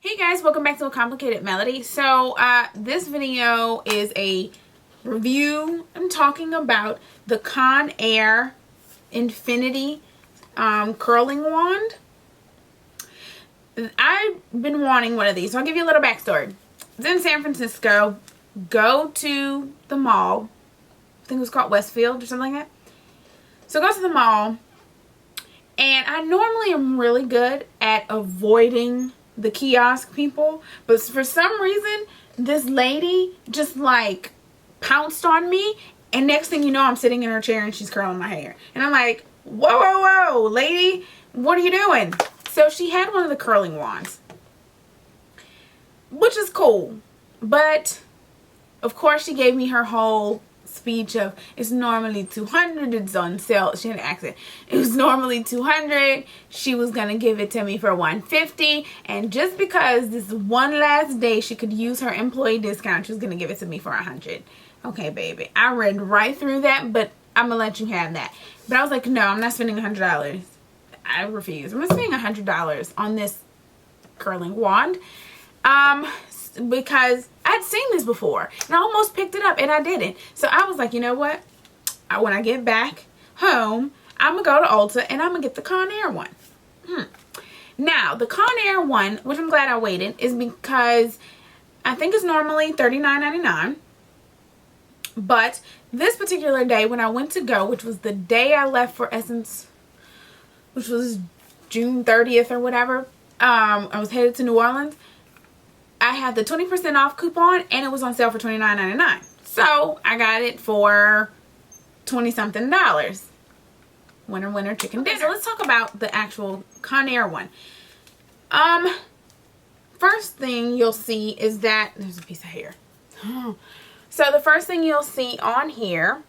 Hey guys, welcome back to A Complicated Melody. So this video is a review. I'm talking about the Conair Infiniti curling wand. I've been wanting one of these, so I'll give you a little backstory. It's in San Francisco. Go to the mall. I think it was called Westfield or something like that. So go to the mall, and I normally am really good at avoiding the kiosk people, but for some reason this lady just like pounced on me, and next thing you know I'm sitting in her chair and she's curling my hair, and I'm like, whoa lady, what are you doing? So she had one of the curling wands, which is cool, but of course she gave me her whole speech of it's normally $200, it's on sale. She had an accent. It was normally $200. She was gonna give it to me for $150, and just because this one last day she could use her employee discount, she was gonna give it to me for $100. Okay, baby, I read right through that, but I'm gonna let you have that. But I was like, no, I'm not spending $100. I refuse. I'm not spending $100 on this curling wand. Because I'd seen this before and I almost picked it up and I didn't. So I was like, you know what? When I get back home, I'm going to go to Ulta and I'm going to get the Conair one. Now, the Conair one, which I'm glad I waited, is because I think it's normally $39.99. But this particular day when I went to go, which was the day I left for Essence, which was June 30th or whatever, I was headed to New Orleans. I had the 20% off coupon and it was on sale for $29.99. So I got it for $20-something. Winner, winner, chicken dinner. So let's talk about the actual Conair one. First thing you'll see is that there's a piece of hair. So the first thing you'll see on here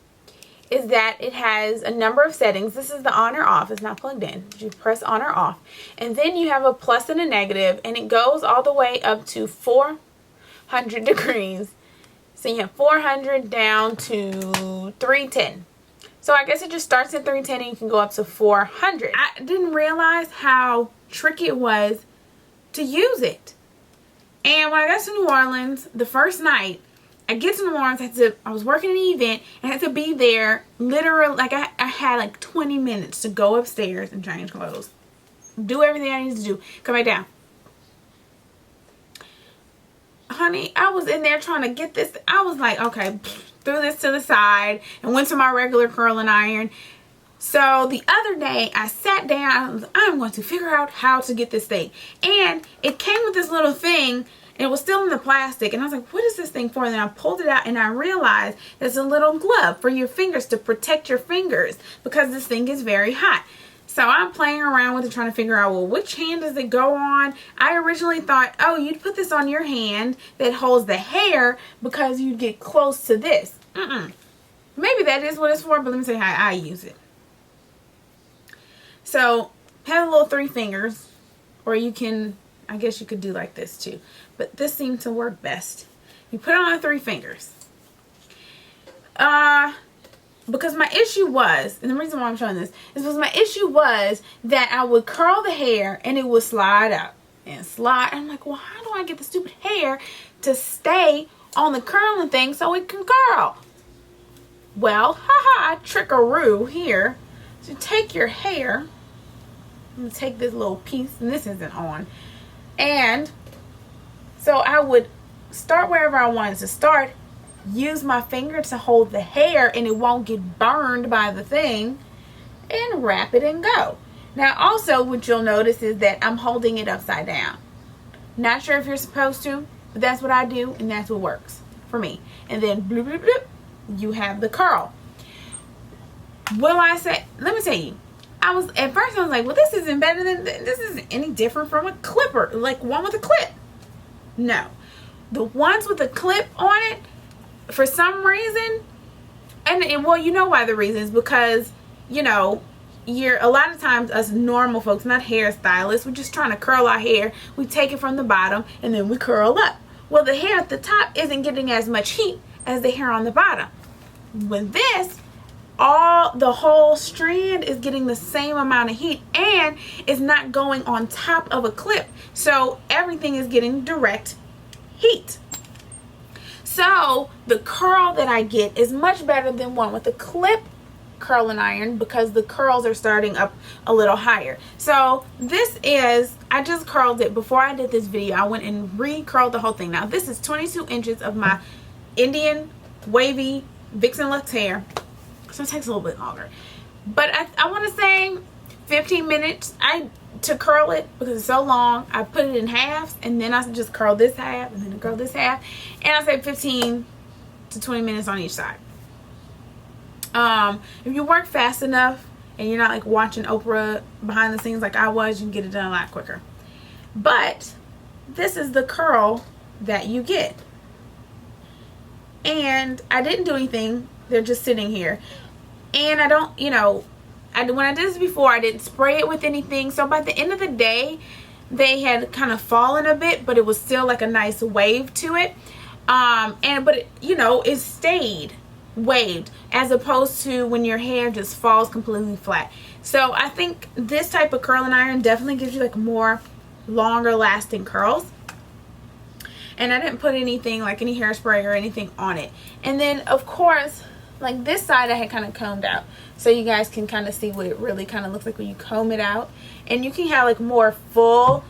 is that it has a number of settings. This is the on or off. It's not plugged in. You press on or off. And then you have a plus and a negative, and it goes all the way up to 400 degrees. So you have 400 down to 310. So I guess it just starts at 310 and you can go up to 400. I didn't realize how tricky it was to use it. And when I got to New Orleans the first night, I get to New Orleans, I was working an event, and I had to be there literally, like I had like 20 minutes to go upstairs and change clothes. Do everything I needed to do. Come back down. Honey, I was in there trying to get this. I was like, okay, threw this to the side and went to my regular curling iron. So the other day, I sat down, I'm going to figure out how to get this thing. And it came with this little thing. And it was still in the plastic, and I was like, what is this thing for? And then I pulled it out and I realized it's a little glove for your fingers to protect your fingers because this thing is very hot. So I'm playing around with it, trying to figure out, well, which hand does it go on? I originally thought, oh, you'd put this on your hand that holds the hair because you'd get close to this. Maybe that is what it's for, but let me tell you how I use it. So have a little 3 fingers, or you can, I guess you could do like this too, but this seemed to work best. You put it on 3 fingers. Because my issue was, and the reason why I'm showing this is because my issue was that I would curl the hair and it would slide out and slide. I'm like, well, how do I get the stupid hair to stay on the curling thing so it can curl? Well, trickaroo here. So take your hair. I'm going to take this little piece, and this isn't on. And so I would start wherever I wanted to start, use my finger to hold the hair and it won't get burned by the thing, and wrap it and go. Now also what you'll notice is that I'm holding it upside down. Not sure if you're supposed to, but that's what I do and that's what works for me. And then bloop, bloop, bloop, you have the curl. Will I say, let me tell you, at first I was like, well, this isn't better than, this isn't any different from a clipper, like one with a clip. No. The ones with a clip on it, for some reason, and well, you know why the reason is because, you know, a lot of times us normal folks, not hairstylists, we're just trying to curl our hair. We take it from the bottom and then we curl up. Well, the hair at the top isn't getting as much heat as the hair on the bottom. With this, the whole strand is getting the same amount of heat, and it's not going on top of a clip, so everything is getting direct heat. So the curl that I get is much better than one with a clip curling iron, because the curls are starting up a little higher. So this is, I just curled it before I did this video. I went and re-curled the whole thing. Now this is 22 inches of my Indian wavy Vixen Luxe hair, so it takes a little bit longer, but I want to say 15 minutes to curl it, because it's so long. I put it in halves, and then I just curl this half, and then curl this half, and I say 15 to 20 minutes on each side. If you work fast enough and you're not like watching Oprah behind the scenes like I was, you can get it done a lot quicker. But this is the curl that you get, and I didn't do anything. They're just sitting here, and I don't, you know, when I did this before, I didn't spray it with anything, so by the end of the day they had kind of fallen a bit, but it was still like a nice wave to it. But it, you know, it stayed waved, as opposed to when your hair just falls completely flat. So I think this type of curling iron definitely gives you like more longer lasting curls. And I didn't put anything like any hairspray or anything on it. And then of course, like this side I had kind of combed out, so you guys can kind of see what it really kind of looks like when you comb it out. And you can have like more full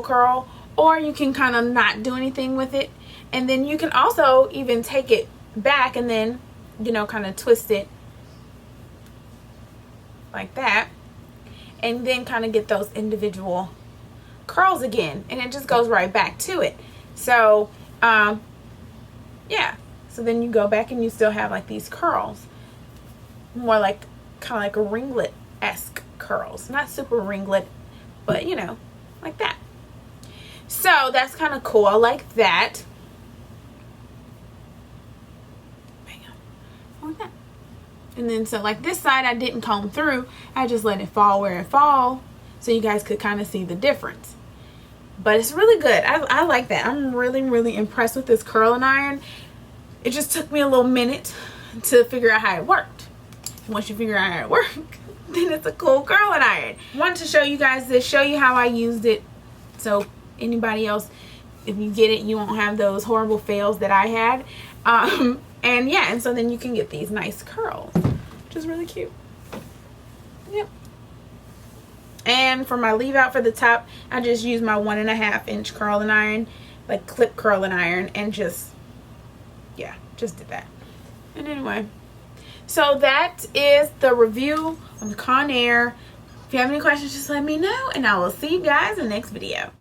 curl, or you can kind of not do anything with it. And then you can also even take it back and then, you know, kind of twist it like that, and then kind of get those individual curls again, and it just goes right back to it. So yeah, so then you go back and you still have like these curls, more like kind of like a ringlet-esque curls, not super ringlet, but you know, like that. So that's kind of cool. I like that. Like that. And then so like this side I didn't comb through, I just let it fall where it fall, so you guys could kind of see the difference. But it's really good. I like that. I'm really impressed with this curling iron. It just took me a little minute to figure out how it worked. Once you figure out how it works, then it's a cool curling iron. Wanted to show you guys this, show you how I used it, so anybody else, if you get it, you won't have those horrible fails that I had. And yeah, and so then you can get these nice curls, which is really cute. Yep. And for my leave out for the top, I just used my 1.5 inch curling iron, like clip curling iron, and just, yeah, just did that. And anyway, so that is the review on the Conair. If you have any questions, just let me know, and I will see you guys in the next video.